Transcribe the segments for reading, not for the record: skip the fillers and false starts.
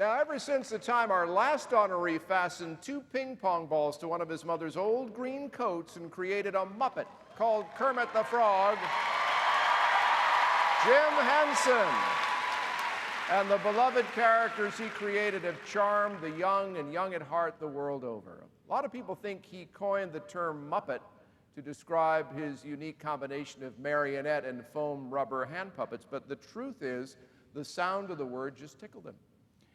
Now, ever since the time our last honoree fastened 2 ping pong balls to one of his mother's old green coats and created a Muppet called Kermit the Frog, Jim Henson and the beloved characters he created have charmed the young and young at heart the world over. A lot of people think he coined the term Muppet to describe his unique combination of marionette and foam rubber hand puppets, but the truth is the sound of the word just tickled him.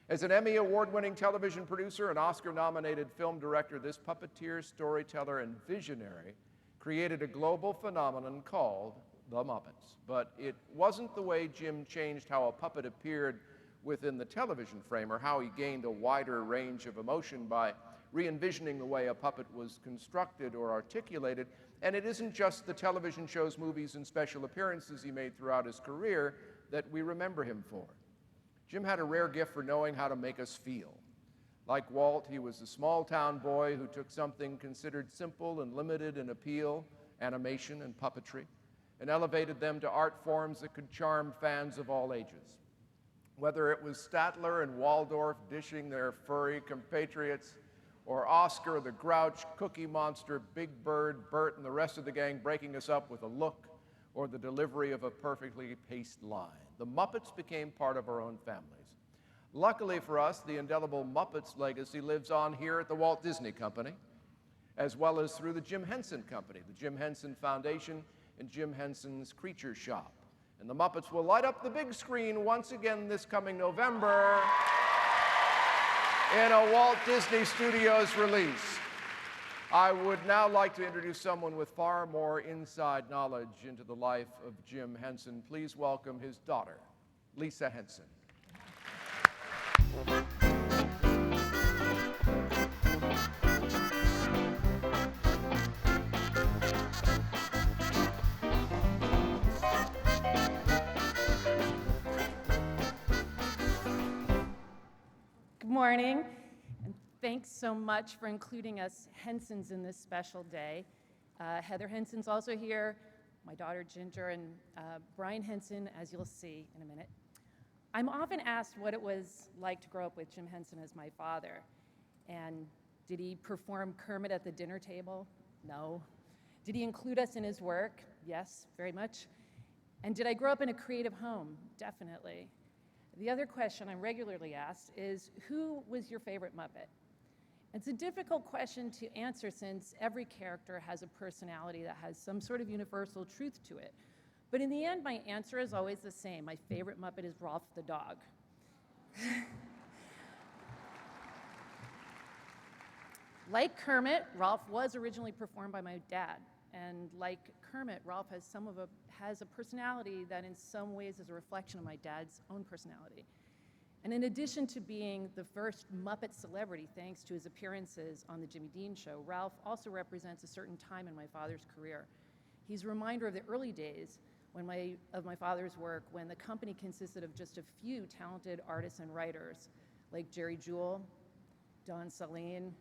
As an Emmy award-winning television producer and Oscar-nominated film director, this puppeteer, storyteller, and visionary created a global phenomenon called the Muppets. But it wasn't the way Jim changed how a puppet appeared within the television frame or how he gained a wider range of emotion by re-envisioning the way a puppet was constructed or articulated. And it isn't just the television shows, movies, and special appearances he made throughout his career that we remember him for. Jim had a rare gift for knowing how to make us feel. Like Walt, he was a small-town boy who took something considered simple and limited in appeal, animation and puppetry, and elevated them to art forms that could charm fans of all ages. Whether it was Statler and Waldorf dishing their furry compatriots, or Oscar the Grouch, Cookie Monster, Big Bird, Bert, and the rest of the gang breaking us up with a look or the delivery of a perfectly paced line, the Muppets became part of our own families. Luckily for us, the indelible Muppets legacy lives on here at the Walt Disney Company, as well as through the Jim Henson Company, the Jim Henson Foundation, and Jim Henson's Creature Shop. And the Muppets will light up the big screen once again this coming November in a Walt Disney Studios release. I would now like to introduce someone with far more inside knowledge into the life of Jim Henson. Please welcome his daughter, Lisa Henson. Good morning, and thanks so much for including us Hensons in this special day. Heather Henson's also here, my daughter Ginger, and Brian Henson, as you'll see in a minute. I'm often asked what it was like to grow up with Jim Henson as my father. And did he perform Kermit at the dinner table? No. Did he include us in his work? Yes, very much. And did I grow up in a creative home? Definitely. The other question I'm regularly asked is, who was your favorite Muppet? It's a difficult question to answer since every character has a personality that has some sort of universal truth to it. But in the end, my answer is always the same. My favorite Muppet is Rolf the dog. Like Kermit, Rolf was originally performed by my dad. And like Kermit, Rolf has a personality that in some ways is a reflection of my dad's own personality. And in addition to being the first Muppet celebrity thanks to his appearances on the Jimmy Dean Show, Ralph also represents a certain time in my father's career. He's a reminder of the early days of my father's work, when the company consisted of just a few talented artists and writers like Jerry Jewell, Don Saline,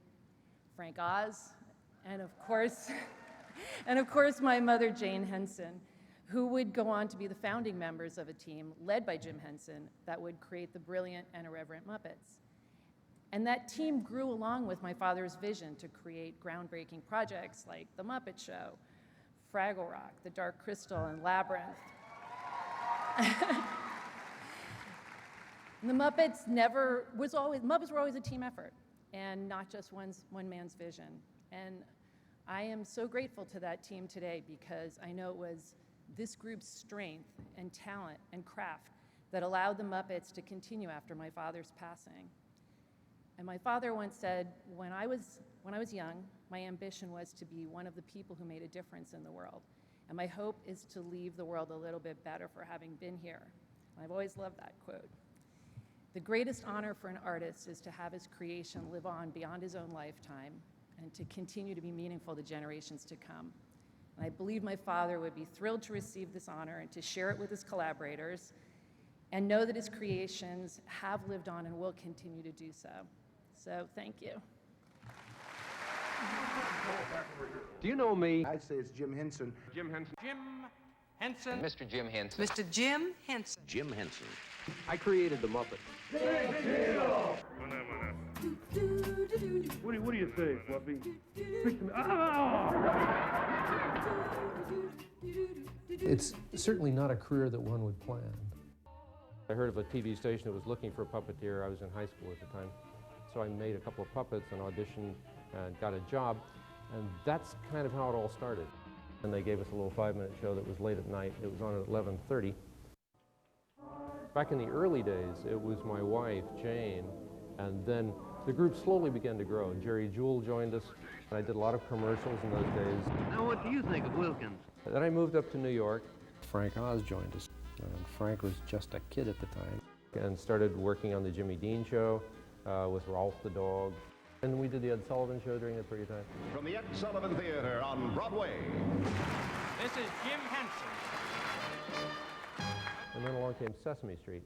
Frank Oz, and of course my mother, Jane Henson, who would go on to be the founding members of a team led by Jim Henson that would create the brilliant and irreverent Muppets. And that team grew along with my father's vision to create groundbreaking projects like The Muppet Show, Fraggle Rock, The Dark Crystal, and Labyrinth. The Muppets were always a team effort and not just one man's vision. And I am so grateful to that team today because I know it was this group's strength and talent and craft that allowed the Muppets to continue after my father's passing. And my father once said, when I was young, my ambition was to be one of the people who made a difference in the world. And my hope is to leave the world a little bit better for having been here. I've always loved that quote. The greatest honor for an artist is to have his creation live on beyond his own lifetime and to continue to be meaningful to generations to come. And I believe my father would be thrilled to receive this honor and to share it with his collaborators and know that his creations have lived on and will continue to do so. So thank you. Do you know me? I'd say it's Jim Henson. Jim Henson. Jim Henson. Mr. Jim Henson. Mr. Jim Henson. Jim Henson. I created the Muppets. What do you say, Fluffy? Speak to me. It's certainly not a career that one would plan. I heard of a TV station that was looking for a puppeteer. I was in high school at the time. So I made a couple of puppets and auditioned and got a job. And that's kind of how it all started. And they gave us a little 5-minute show that was late at night. It was on at 11:30. Back in the early days, it was my wife, Jane, and then the group slowly began to grow. Jerry Jewell joined us, and I did a lot of commercials in those days. Now, what do you think of Wilkins? Then I moved up to New York. Frank Oz joined us, and Frank was just a kid at the time, and started working on the Jimmy Dean Show with Rolf the Dog. And we did the Ed Sullivan Show during that period of time. From the Ed Sullivan Theater on Broadway. This is Jim Henson. And then along came Sesame Street.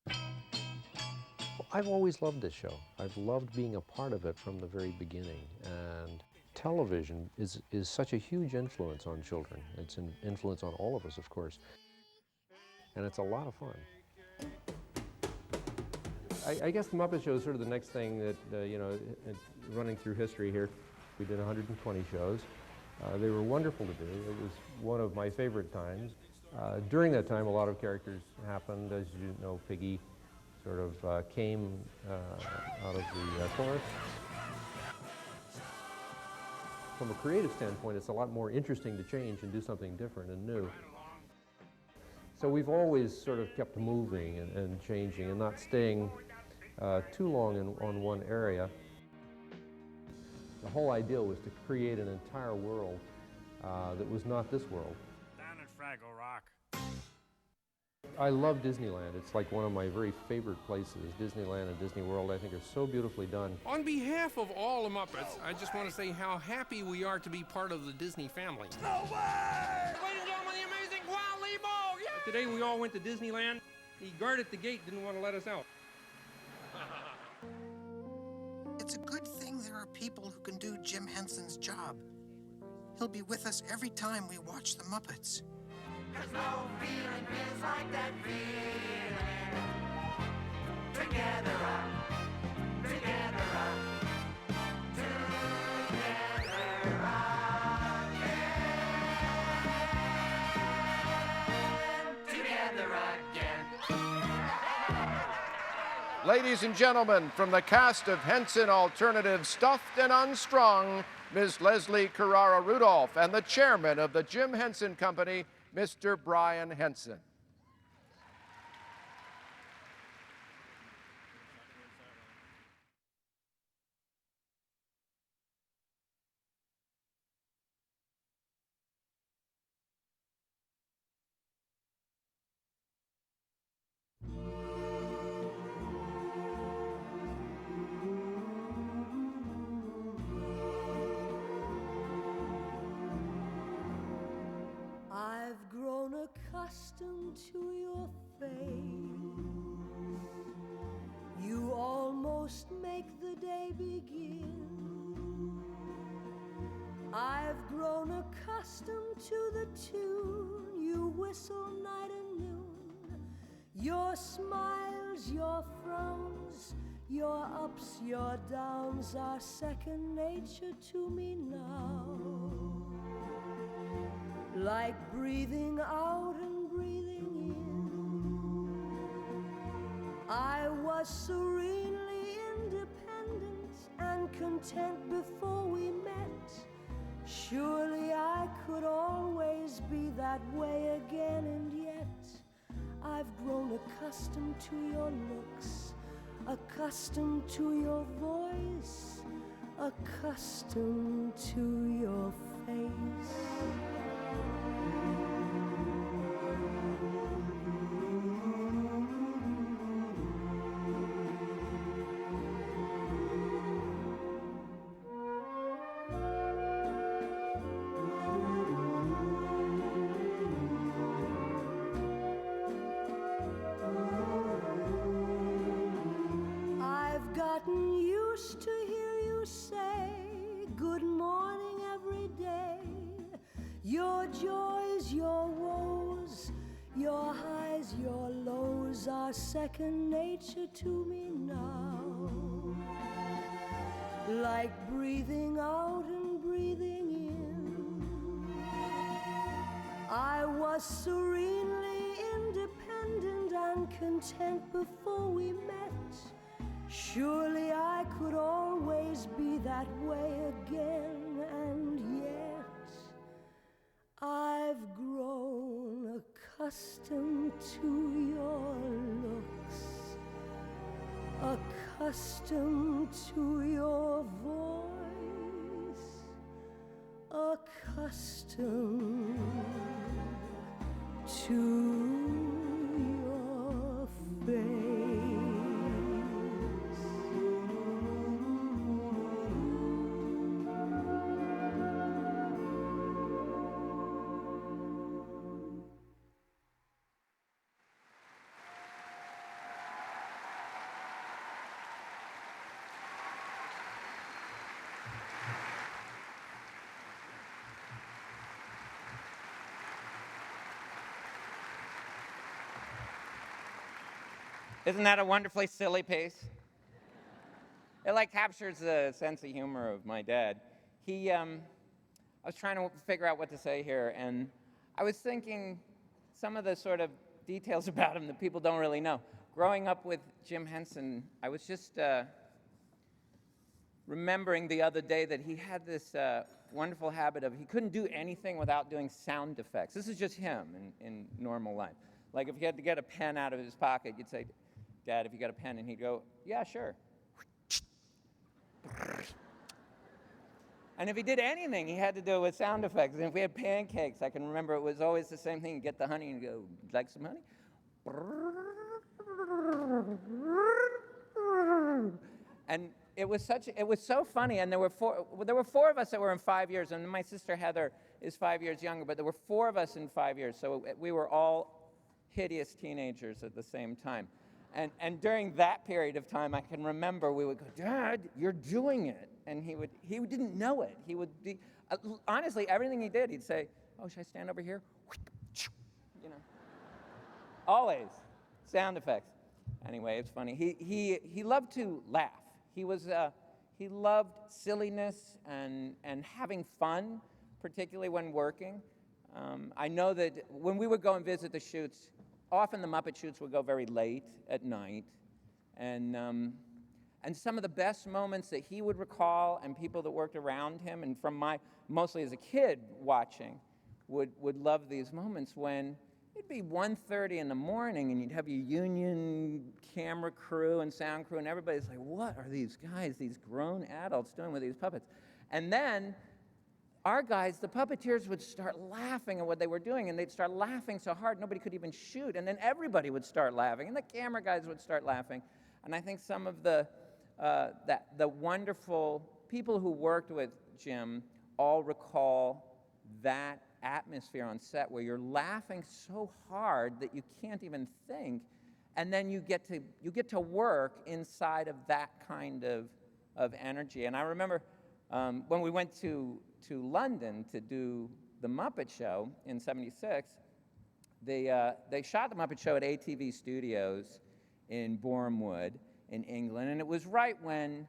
Well, I've always loved this show. I've loved being a part of it from the very beginning. And television is such a huge influence on children. It's an influence on all of us, of course. And it's a lot of fun. I guess the Muppet Show is sort of the next thing that, you know, running through history here. We did 120 shows. They were wonderful to do. It was one of my favorite times. During that time, a lot of characters happened. As you know, Piggy sort of came out of the chorus. From a creative standpoint, it's a lot more interesting to change and do something different and new. So we've always sort of kept moving and changing and not staying too long on one area. The whole idea was to create an entire world that was not this world. Down at Fraggle Rock. I love Disneyland. It's like one of my very favorite places. Disneyland and Disney World, I think, are so beautifully done. On behalf of all the Muppets, I just want to say how happy we are to be part of the Disney family. No way! Ladies and gentlemen, the amazing Wally Ball! Yeah! Today we all went to Disneyland. The guard at the gate didn't want to let us out. It's a good thing there are people who can do Jim Henson's job. He'll be with us every time we watch the Muppets. 'Cause no feeling feels like that feeling. Together up, together up, together again, together again. Ladies and gentlemen, from the cast of Henson Alternative Stuffed and Unstrung, Ms. Leslie Carrara Rudolph, and the chairman of the Jim Henson Company, Mr. Brian Henson. I've grown accustomed to your face. You almost make the day begin. I've grown accustomed to the tune you whistle night and noon. Your smiles, your frowns, your ups, your downs are second nature to me now. Like breathing out and breathing in. I was serenely independent and content before we met. Surely I could always be that way again, and yet I've grown accustomed to your looks, accustomed to your voice, accustomed to your face. I've gotten used to hear you say good morning every day. Your joys, your words are second nature to me now, like breathing out and breathing in. I was serenely independent and content before we met. Surely I could always be that way again, and yet I've grown accustomed to your looks, accustomed to your voice, accustomed to your face. Isn't that a wonderfully silly piece? It like captures the sense of humor of my dad. I was trying to figure out what to say here, and I was thinking some of the sort of details about him that people don't really know. Growing up with Jim Henson, I was just remembering the other day that he had this wonderful habit of, he couldn't do anything without doing sound effects. This is just him in normal life. Like if he had to get a pen out of his pocket, you'd say, "Dad, if you got a pen," and he'd go, "Yeah, sure." And if he did anything, he had to do it with sound effects. And if we had pancakes, I can remember it was always the same thing. You get the honey and you go, "Like some honey?" And it was so funny. And there were four of us that were in 5 years, and my sister Heather is 5 years younger, but there were four of us in 5 years. So we were all hideous teenagers at the same time. And during that period of time, I can remember we would go, "Dad, you're doing it." And he didn't know it. He would be, honestly, everything he did, he'd say, "Oh, should I stand over here?" You know, always sound effects. Anyway, it's funny. He loved to laugh. He loved silliness and having fun, particularly when working. I know that when we would go and visit the shoots, often the Muppet shoots would go very late at night, and some of the best moments that he would recall, and people that worked around him, and from mostly as a kid watching, would love these moments when it'd be 1:30 in the morning, and you'd have your union camera crew and sound crew, and everybody's like, "What are these guys, these grown adults, doing with these puppets?" And then our guys, the puppeteers, would start laughing at what they were doing, and they'd start laughing so hard nobody could even shoot, and then everybody would start laughing, and the camera guys would start laughing. And I think some of the wonderful people who worked with Jim all recall that atmosphere on set where you're laughing so hard that you can't even think, and then you get to work inside of that kind of energy. And I remember when we went to London to do the Muppet Show in '76, they shot the Muppet Show at ATV Studios in Bournemouth in England, and it was right when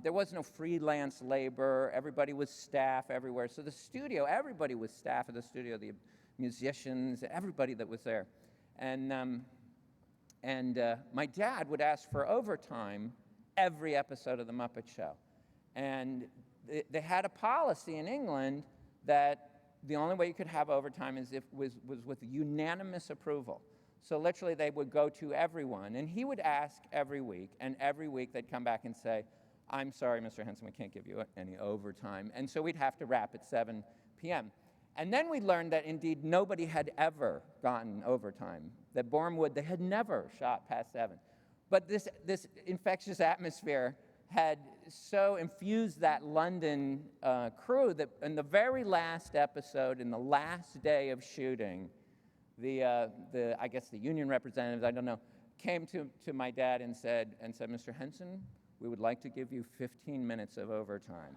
there was no freelance labor. Everybody was staff everywhere. So the studio, everybody was staff at the studio, the musicians, everybody that was there. And my dad would ask for overtime every episode of the Muppet Show. And they had a policy in England that the only way you could have overtime was with unanimous approval. So literally they would go to everyone, and he would ask every week, and every week they'd come back and say, "I'm sorry, Mr. Henson, we can't give you any overtime." And so we'd have to wrap at 7 p.m. And then we learned that indeed nobody had ever gotten overtime, that Bournemouth, they had never shot past 7. But this infectious atmosphere had so infused that London crew that in the very last episode, in the last day of shooting, I guess the union representatives, I don't know, came to my dad and said, "Mr. Henson, we would like to give you 15 minutes of overtime."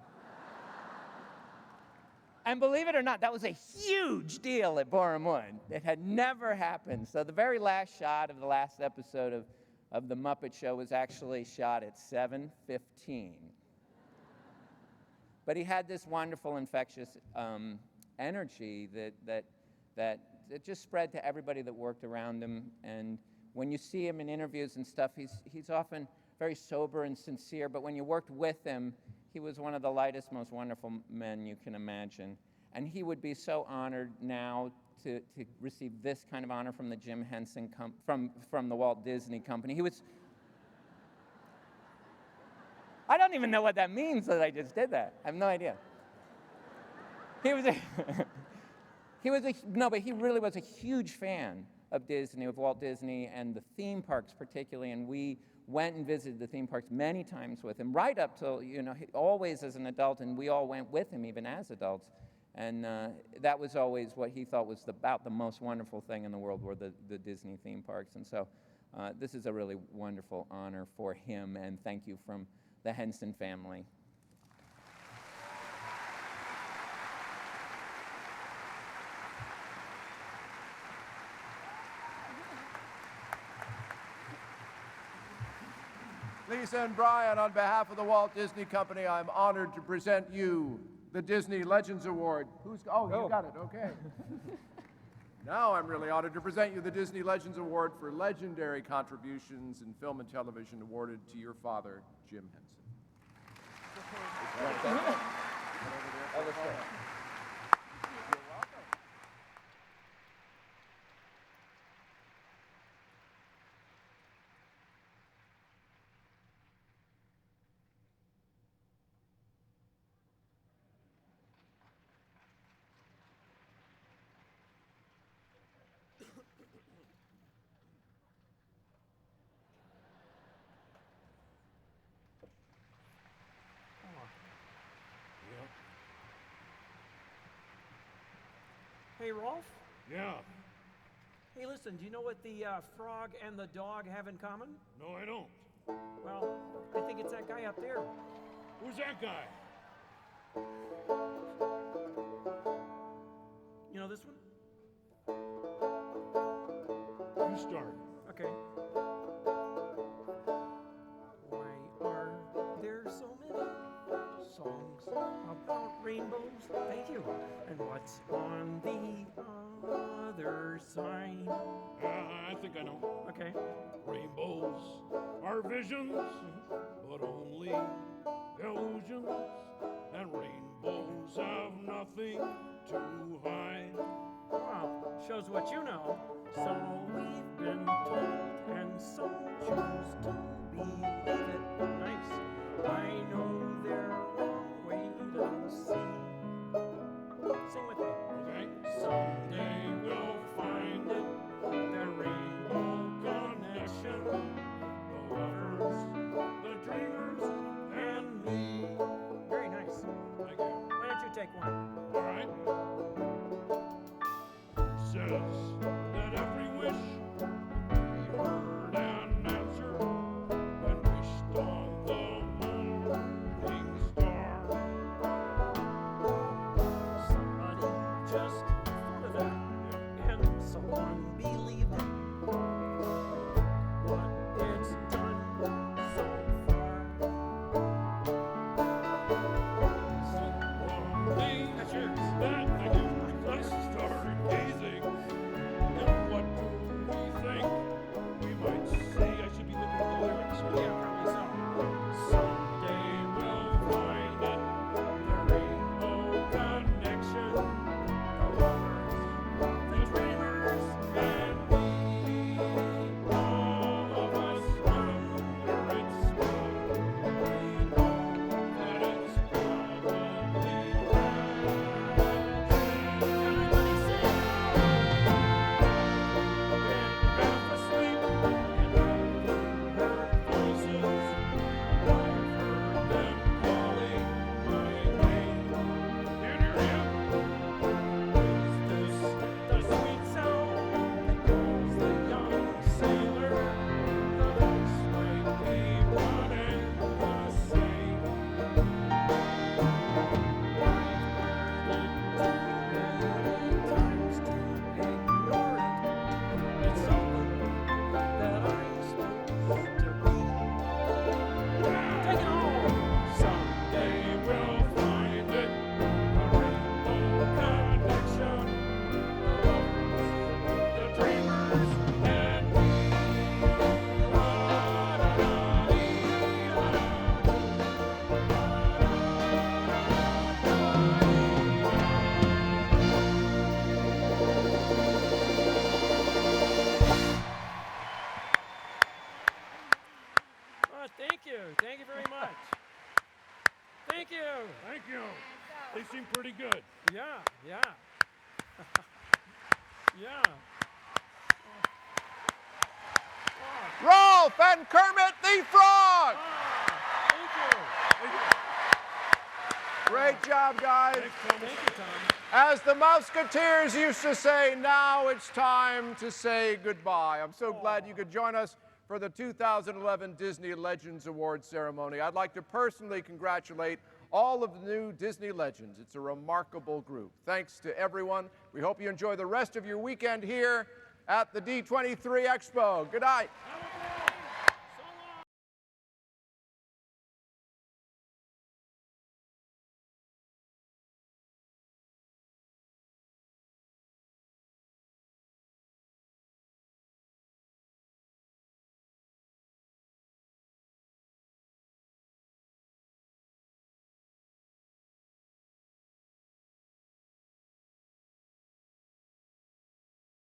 And believe it or not, that was a huge deal at Borum Wood. It had never happened. So the very last shot of the last episode of The Muppet Show was actually shot at 7:15. But he had this wonderful, infectious energy that it just spread to everybody that worked around him. And when you see him in interviews and stuff, he's often very sober and sincere. But when you worked with him, he was one of the lightest, most wonderful men you can imagine. And he would be so honored now to receive this kind of honor from the Jim Henson, from the Walt Disney Company. He was... I don't even know what that means that I just did that. I have no idea. He was but he really was a huge fan of Disney, of Walt Disney, and the theme parks particularly, and we went and visited the theme parks many times with him, right up till, always as an adult, and we all went with him even as adults. And that was always what he thought was about the most wonderful thing in the world were the Disney theme parks. And so this is a really wonderful honor for him, and thank you from the Henson family. Lisa and Brian, on behalf of the Walt Disney Company, I'm honored to present you the Disney Legends Award. You got it, okay. Now I'm really honored to present you the Disney Legends Award for legendary contributions in film and television, awarded to your father, Jim Henson. Hey, Rolf? Yeah. Hey, listen, do you know what the frog and the dog have in common? No, I don't. Well, I think it's that guy up there. Who's that guy? You know this one? You start. Okay. Why are there so many songs about rainbows? Thank you. And what's on the other side? I think I know. Okay. Rainbows are visions, but only illusions. And rainbows have nothing to hide. Wow, shows what you know. So we've been told, and so choose to believe it. Nice. I know they're a long way to see. Sing with me. Okay. Someday we'll find it, the rainbow connection. The lovers, the dreamers, and me. Very nice. Thank you. Why don't you take one? All right. Says that every seem pretty good. Yeah, yeah. Yeah. Rolf and Kermit the Frog! Thank you. Great job, guys. Thank you, Tom. As the Musketeers used to say, now it's time to say goodbye. I'm so glad you could join us for the 2011 Disney Legends Award ceremony. I'd like to personally congratulate all of the new Disney Legends. It's a remarkable group. Thanks to everyone. We hope you enjoy the rest of your weekend here at the D23 Expo. Good night.